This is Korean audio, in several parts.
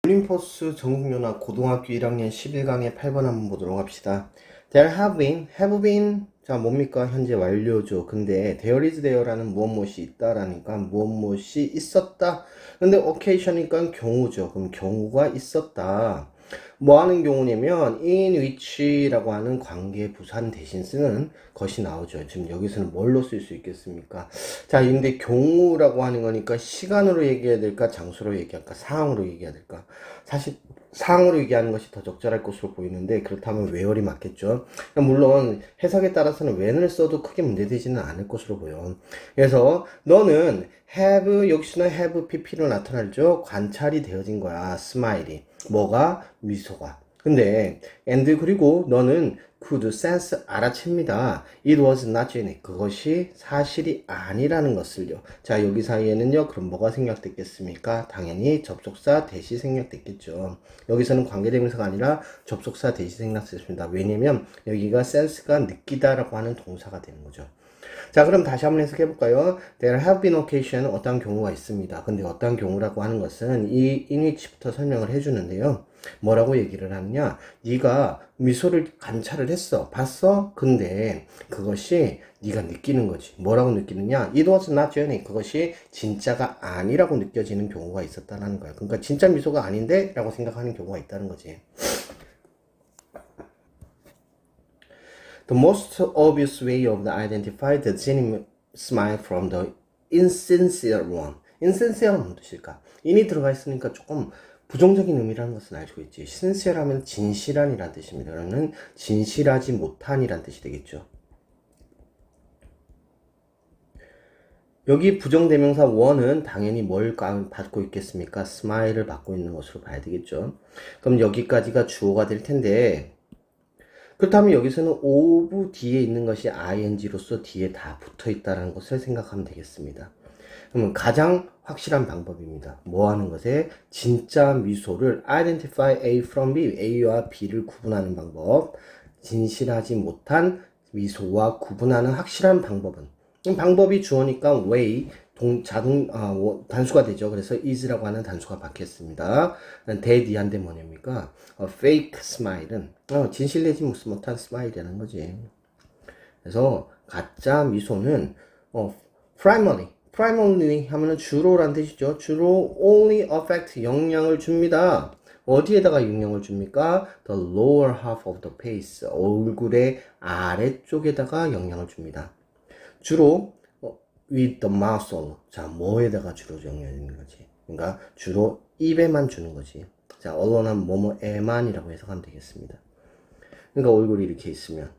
올림포스 전국연합 고등학교 1학년 11강의 8번 한번 보도록 합시다. There have been 자 뭡니까? 현재 완료죠. 근데 there is there라는 무엇이 있다라니까 무엇이 있었다. 근데 occasion이니까 경우죠. 그럼 경우가 있었다. 뭐 하는 경우냐면 in which라고 하는 관계 부산 대신 쓰는 것이 나오죠. 지금 여기서는 뭘로 쓸 수 있겠습니까? 자, 근데 경우라고 하는 거니까 시간으로 얘기해야 될까, 장소로 얘기할까, 상황으로 얘기해야 될까? 사실 상황으로 얘기하는 것이 더 적절할 것으로 보이는데 그렇다면 where이 맞겠죠. 물론 해석에 따라서는 when을 써도 크게 문제되지는 않을 것으로 보여. 그래서 너는 have 역시나 have pp로 나타날죠. 관찰이 되어진 거야. 스마일이. 뭐가? 미소가. 근데 and 그리고 너는 could sense 알아챕니다. It was not genuine. 그것이 사실이 아니라는 것을요. 자, 여기 사이에는요. 그럼 뭐가 생략됐겠습니까? 당연히 접속사 대시 생략됐겠죠. 여기서는 관계대명사가 아니라 접속사 대시 생략됐습니다. 왜냐면 여기가 sense가 느끼다라고 하는 동사가 되는 거죠. 자, 그럼 다시 한번 해석해 볼까요? There have been occasion 어떤 경우가 있습니다. 근데 어떤 경우라고 하는 것은 이 in which부터 설명을 해주는데요. 뭐라고 얘기를 하느냐? 네가 미소를 관찰을 했어, 봤어. 근데 그것이 네가 느끼는 거지. 뭐라고 느끼느냐? It was not genuine. 그것이 진짜가 아니라고 느껴지는 경우가 있었다는 거야. 그러니까 진짜 미소가 아닌데? 라고 생각하는 경우가 있다는 거지. The most obvious way of identify the genuine smile from the insincere one. insincere는 무슨 뜻일까? in이 들어가 있으니까 조금 부정적인 의미라는 것은 알고 있지. sincere 하면 진실한이란 뜻입니다. 그러면 진실하지 못한이란 뜻이 되겠죠. 여기 부정대명사 one은 당연히 뭘 받고 있겠습니까? smile을 받고 있는 것으로 봐야 되겠죠. 그럼 여기까지가 주어가 될 텐데 그렇다면 여기서는 of 뒤에 있는 것이 ing로서 뒤에 다 붙어 있다는 것을 생각하면 되겠습니다. 그러면 가장 확실한 방법입니다. 뭐 하는 것에? 진짜 미소를 identify A from B, A와 B를 구분하는 방법. 진실하지 못한 미소와 구분하는 확실한 방법은 방법이 주어니까 way 단수가 되죠. 그래서 is라고 하는 단수가 박혔습니다. 대디한데 뭐냐니까 fake smile은 진실되지 못한 스마일이라는 거지. 그래서 가짜 미소는 primarily 하면은 주로란 뜻이죠. 주로 only affect 영향을 줍니다. 어디에다가 영향을 줍니까? The lower half of the face 얼굴의 아래쪽에다가 영향을 줍니다. 주로 with the mouth on. 자, 뭐에다가 주로 영향을 주는 거지? 그러니까 주로 입에만 주는 거지. 자, 언론한 뭐뭐에만이라고 해석하면 되겠습니다. 그러니까 얼굴이 이렇게 있으면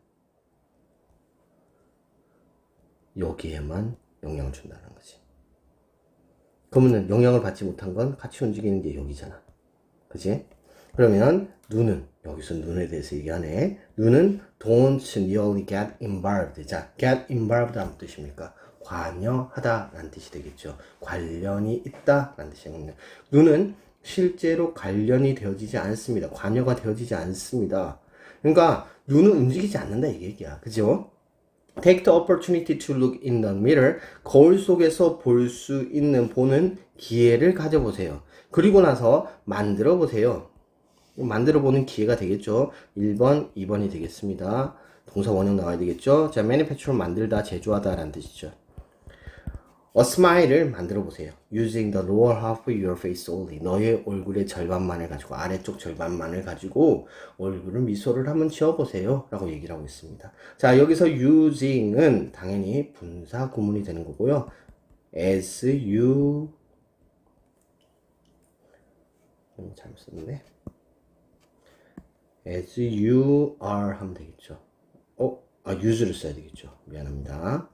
여기에만 영향을 준다는 거지. 그러면 영향을 받지 못한 건 같이 움직이는 게 여기잖아. 그치? 그러면 눈은 여기서 눈에 대해서 얘기하네. 눈은 don't nearly get involved. 자, get involved 하는 뜻입니까? 관여하다 라는 뜻이 되겠죠. 관련이 있다 라는 뜻이거든요. 눈은 실제로 관련이 되어지지 않습니다. 관여가 되어지지 않습니다. 그러니까 눈은 움직이지 않는다 이 얘기야. 그죠? Take the opportunity to look in the mirror. 거울 속에서 볼 수 있는 보는 기회를 가져보세요. 그리고 나서 만들어 보세요. 만들어 보는 기회가 되겠죠. 1번, 2번이 되겠습니다. 동사 원형 나와야 되겠죠. 자, manufacture 만들다, 제조하다 라는 뜻이죠. A smile을 만들어 보세요. Using the lower half of your face only. 너의 얼굴의 절반만을 가지고, 아래쪽 절반만을 가지고 얼굴을 미소를 한번 지어보세요. 라고 얘기를 하고 있습니다. 자, 여기서 using은 당연히 분사 구문이 되는 거고요. as you 잘못 썼네. as you are 하면 되겠죠. use를 써야 되겠죠. 미안합니다.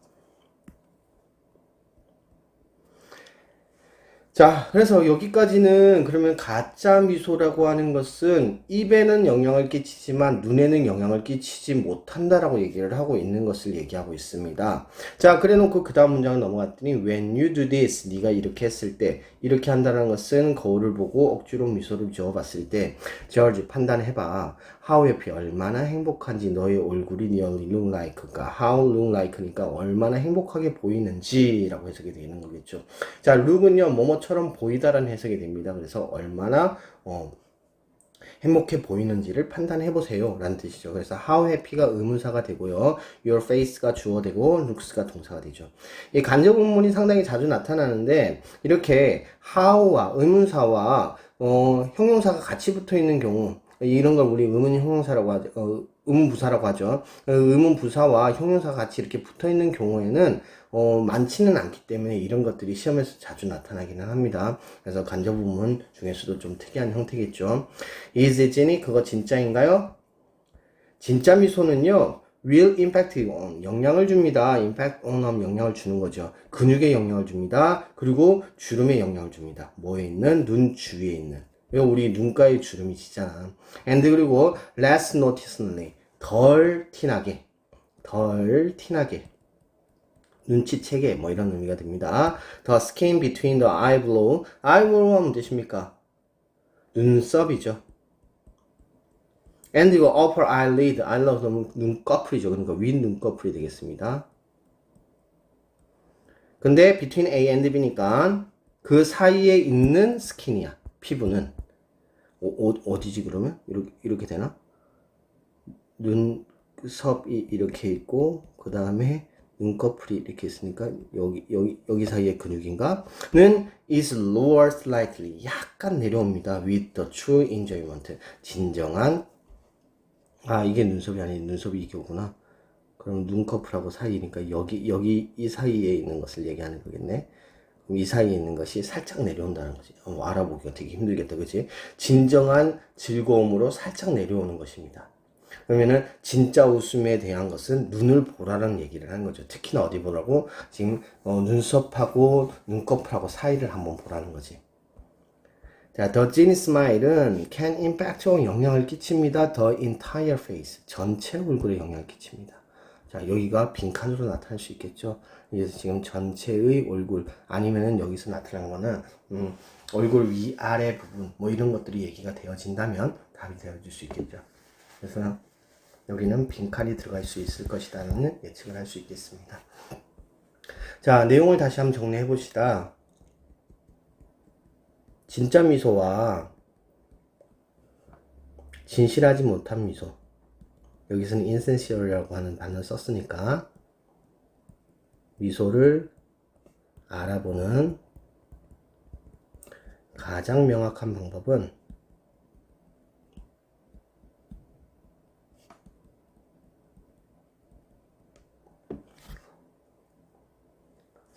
자, 그래서 여기까지는 그러면 가짜 미소라고 하는 것은 입에는 영향을 끼치지만 눈에는 영향을 끼치지 못한다라고 얘기를 하고 있는 것을 얘기하고 있습니다. 자, 그래 놓고 그 다음 문장을 넘어갔더니 when you do this, 네가 이렇게 했을 때 이렇게 한다는 것은 거울을 보고 억지로 미소를 지어봤을 때 George 판단해봐. How happy 얼마나 행복한지 너의 얼굴이 nearly look like가 how look like니까 얼마나 행복하게 보이는지 라고 해석이 되는 거겠죠. 자, look은요 뭐뭐처럼 보이다라는 해석이 됩니다. 그래서 얼마나 행복해 보이는지를 판단해 보세요 라는 뜻이죠. 그래서 how happy가 의문사가 되고요, your face가 주어되고 looks가 동사가 되죠. 이 간접 의문문이 상당히 자주 나타나는데 이렇게 how와 의문사와 형용사가 같이 붙어 있는 경우, 이런 걸 우리 의문 형용사라고 하죠. 의문부사라고 하죠. 의문부사와 형용사가 같이 이렇게 붙어 있는 경우에는 많지는 않기 때문에 이런 것들이 시험에서 자주 나타나기는 합니다. 그래서 간접 의문 중에서도 좀 특이한 형태겠죠. Is it Jenny? 그거 진짜인가요? 진짜 미소는요, will impact on 영향을 줍니다. impact on 하면 영향을 주는 거죠. 근육에 영향을 줍니다. 그리고 주름에 영향을 줍니다. 뭐에 있는? 눈 주위에 있는. 우리 눈가에 주름이 지잖아. and 그리고 less noticeably 덜 티나게 눈치채게 뭐 이런 의미가 됩니다. The skin between the eyebrow 하면 뜻입니까? 눈썹이죠. and 이거 upper eyelid 하면 눈꺼풀이죠. 그러니까 윗 눈꺼풀이 되겠습니다. 근데 between A and B니까 그 사이에 있는 스킨이야. 피부는 어디지 그러면? 이렇게 되나? 눈썹이 이렇게 있고 그 다음에 눈꺼풀이 이렇게 있으니까 여기 사이에 근육인가? 는 is lower slightly 약간 내려옵니다. with the true enjoyment 진정한 이게 눈썹이 아닌 눈썹이 이게 오구나. 그럼 눈꺼풀하고 사이니까 여기 이 사이에 있는 것을 얘기하는 거겠네. 그럼 이 사이에 있는 것이 살짝 내려온다는 거지. 알아보기가 되게 힘들겠다, 그치? 진정한 즐거움으로 살짝 내려오는 것입니다. 그러면은 진짜 웃음에 대한 것은 눈을 보라는 얘기를 하는 거죠. 특히나 어디 보라고? 지금 눈썹하고 눈꺼풀하고 사이를 한번 보라는 거지. 자, the Genie Smile은 can impact on 영향을 끼칩니다. the entire face 전체 얼굴에 영향을 끼칩니다. 자, 여기가 빈칸으로 나타날 수 있겠죠. 그래서 지금 전체의 얼굴 아니면은 여기서 나타나는 거는 얼굴 위아래 부분 뭐 이런 것들이 얘기가 되어진다면 답이 되어질 수 있겠죠. 그래서 여기는 빈칸이 들어갈 수 있을 것이라는 예측을 할 수 있겠습니다. 자, 내용을 다시 한번 정리해 봅시다. 진짜 미소와 진실하지 못한 미소, 여기서는 insincere라고 하는 단어를 썼으니까 미소를 알아보는 가장 명확한 방법은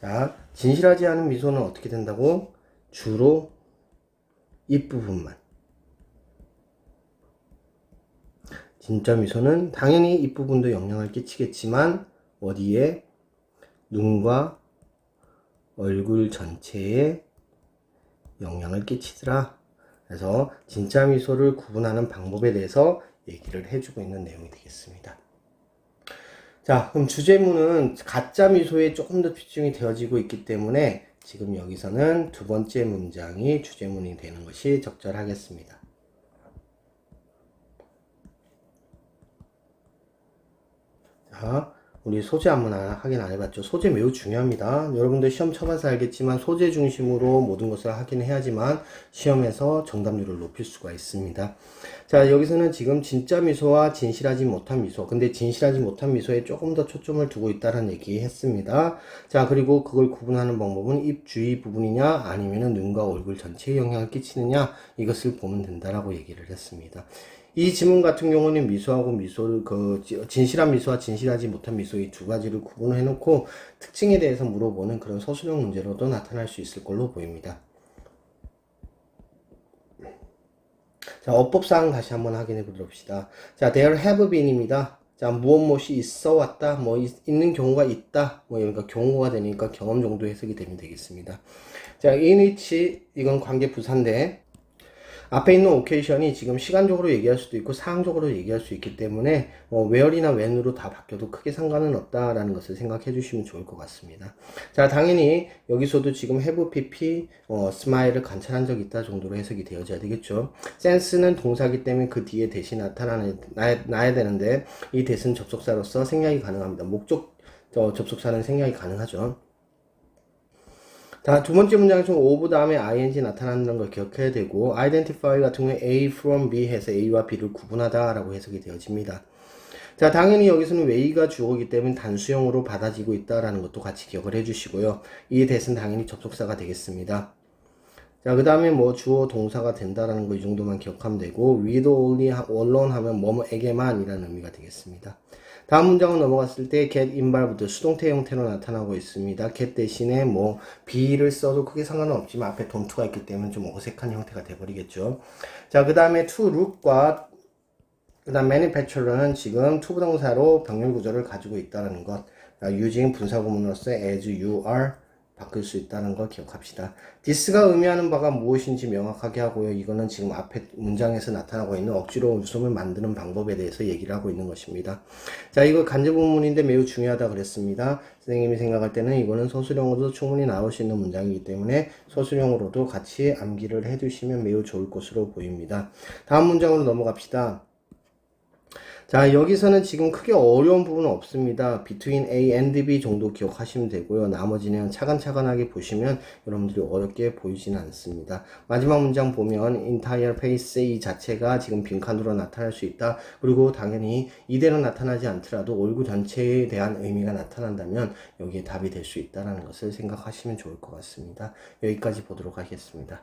자, 진실하지 않은 미소는 어떻게 된다고? 주로 입부분만. 진짜 미소는 당연히 입부분도 영향을 끼치겠지만 어디에? 눈과 얼굴 전체에 영향을 끼치더라. 그래서 진짜 미소를 구분하는 방법에 대해서 얘기를 해주고 있는 내용이 되겠습니다. 자, 그럼 주제문은 가짜 미소에 조금 더 집중이 되어지고 있기 때문에 지금 여기서는 두 번째 문장이 주제문이 되는 것이 적절하겠습니다. 자, 우리 소재 한번 확인 안 해봤죠? 소재 매우 중요합니다. 여러분들 시험 쳐봐서 알겠지만 소재 중심으로 모든 것을 확인해야지만 시험에서 정답률을 높일 수가 있습니다. 자, 여기서는 지금 진짜 미소와 진실하지 못한 미소, 근데 진실하지 못한 미소에 조금 더 초점을 두고 있다는 얘기 했습니다. 자, 그리고 그걸 구분하는 방법은 입 주위 부분이냐 아니면 눈과 얼굴 전체에 영향을 끼치느냐, 이것을 보면 된다라고 얘기를 했습니다. 이 지문 같은 경우는 미소하고 미소를 진실한 미소와 진실하지 못한 미소 이 두 가지를 구분해 놓고 특징에 대해서 물어보는 그런 서술형 문제로도 나타날 수 있을 걸로 보입니다. 자, 어법사항 다시 한번 확인해 보도록 합시다. 자, there have been입니다. 자, 무엇이 있어 왔다, 뭐 있는 경우가 있다, 뭐 그러니까 경우가 되니까 경험 정도 해석이 되면 되겠습니다. 자, in which 이건 관계 부사인데 앞에 있는 occasion이 지금 시간적으로 얘기할 수도 있고 사항적으로 얘기할 수 있기 때문에 where이나 when으로 다 바뀌어도 크게 상관은 없다라는 것을 생각해 주시면 좋을 것 같습니다. 자, 당연히 여기서도 지금 have pp, smile을 관찰한 적 있다 정도로 해석이 되어져야 되겠죠. sense는 동사기 때문에 그 뒤에 대시 나야 되는데 이 대신 접속사로서 생략이 가능합니다. 목적 접속사는 생략이 가능하죠. 자, 두 번째 문장에서 of 다음에 ing 나타나는 걸 기억해야 되고 identify 같은 경우에 A from B 해서 A와 B를 구분하다 라고 해석이 되어집니다. 자, 당연히 여기서는 way가 주어이기 때문에 단수형으로 받아지고 있다라는 것도 같이 기억을 해주시고요. 이 대신 당연히 접속사가 되겠습니다. 자, 그 다음에 뭐 주어 동사가 된다라는 거 이 정도만 기억하면 되고 read only alone 하면 뭐뭐에게만 이라는 의미가 되겠습니다. 다음 문장으로 넘어갔을 때 get involved 수동태 형태로 나타나고 있습니다. get 대신에 뭐 be를 써도 크게 상관은 없지만 앞에 don't가 있기 때문에 좀 어색한 형태가 돼버리겠죠. 자, 그 다음에 to look과 그 다음 manufacturer는 지금 to 부동사로 병렬 구조를 가지고 있다는 것. using 분사구문으로서 as you are 바꿀 수 있다는 걸 기억합시다. this가 의미하는 바가 무엇인지 명확하게 하고요. 이거는 지금 앞에 문장에서 나타나고 있는 억지로 웃음을 만드는 방법에 대해서 얘기를 하고 있는 것입니다. 자, 이거 간접 부문인데 매우 중요하다 그랬습니다. 선생님이 생각할 때는 이거는 서술형으로도 충분히 나올 수 있는 문장이기 때문에 서술형으로도 같이 암기를 해두시면 매우 좋을 것으로 보입니다. 다음 문장으로 넘어갑시다. 자, 여기서는 지금 크게 어려운 부분은 없습니다. between A and B 정도 기억하시면 되고요. 나머지는 차근차근하게 보시면 여러분들이 어렵게 보이지는 않습니다. 마지막 문장 보면 entire face 이 자체가 지금 빈칸으로 나타날 수 있다. 그리고 당연히 이대로 나타나지 않더라도 얼굴 전체에 대한 의미가 나타난다면 여기에 답이 될 수 있다는 것을 생각하시면 좋을 것 같습니다. 여기까지 보도록 하겠습니다.